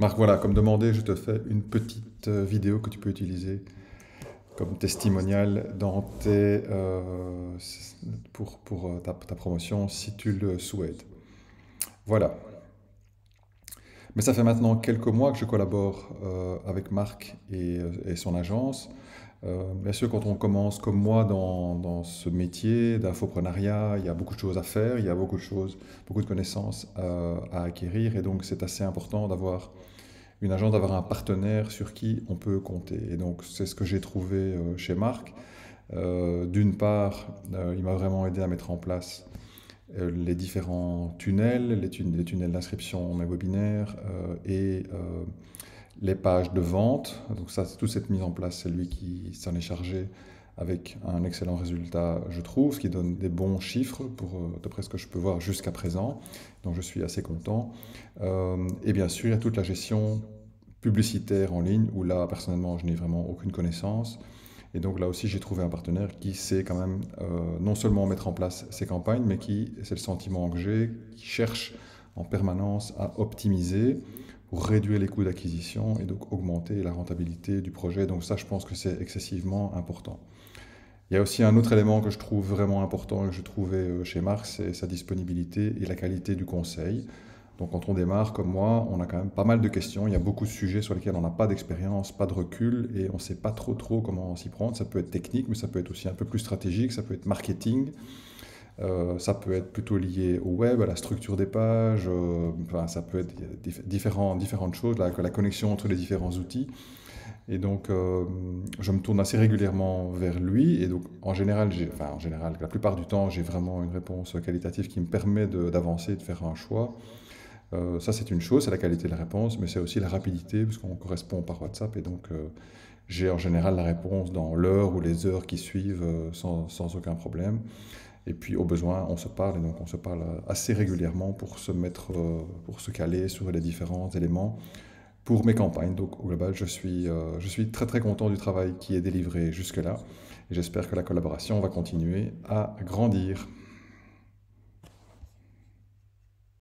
Marc, voilà, comme demandé, je te fais une petite vidéo que tu peux utiliser comme testimonial dans pour ta promotion si tu le souhaites. Voilà. Mais ça fait maintenant quelques mois que je collabore avec Marc et son agence. Bien sûr, quand on commence comme moi dans ce métier d'infoprenariat, il y a beaucoup de choses à faire, il y a beaucoup de choses, beaucoup de connaissances à acquérir, et donc c'est assez important d'avoir une agence, d'avoir un partenaire sur qui on peut compter. Et donc, c'est ce que j'ai trouvé chez Marc. D'une part, il m'a vraiment aidé à mettre en place les différents tunnels, les tunnels d'inscription à mes webinaires les pages de vente. Donc ça, toute cette mise en place, c'est lui qui s'en est chargé avec un excellent résultat, je trouve, ce qui donne des bons chiffres d'après ce que je peux voir jusqu'à présent. Donc je suis assez content. Et bien sûr, il y a toute la gestion publicitaire en ligne, où là, personnellement, je n'ai vraiment aucune connaissance. Et donc là aussi, j'ai trouvé un partenaire qui sait quand même non seulement mettre en place ces campagnes, mais qui, c'est le sentiment que j'ai, qui cherche en permanence à optimiser pour réduire les coûts d'acquisition et donc augmenter la rentabilité du projet. Donc ça, je pense que c'est excessivement important. Il y a aussi un autre élément que je trouve vraiment important et que je trouvais chez Marc, c'est sa disponibilité et la qualité du conseil. Donc quand on démarre comme moi, on a quand même pas mal de questions, il y a beaucoup de sujets sur lesquels on n'a pas d'expérience, pas de recul et on ne sait pas trop comment s'y prendre. Ça peut être technique, mais ça peut être aussi un peu plus stratégique, ça peut être marketing, ça peut être plutôt lié au web, à la structure des pages, enfin, ça peut être différentes choses, la connexion entre les différents outils. Et donc, je me tourne assez régulièrement vers lui. Et donc, en général, la plupart du temps, j'ai vraiment une réponse qualitative qui me permet d'avancer, de faire un choix. Ça, c'est une chose, c'est la qualité de la réponse, mais c'est aussi la rapidité, parce qu'on correspond par WhatsApp. Et donc, j'ai en général la réponse dans l'heure ou les heures qui suivent sans aucun problème. Et puis, au besoin, on se parle. Et donc, on se parle assez régulièrement pour pour se caler sur les différents éléments pour mes campagnes. Donc au global, je suis très très content du travail qui est délivré jusque-là et j'espère que la collaboration va continuer à grandir.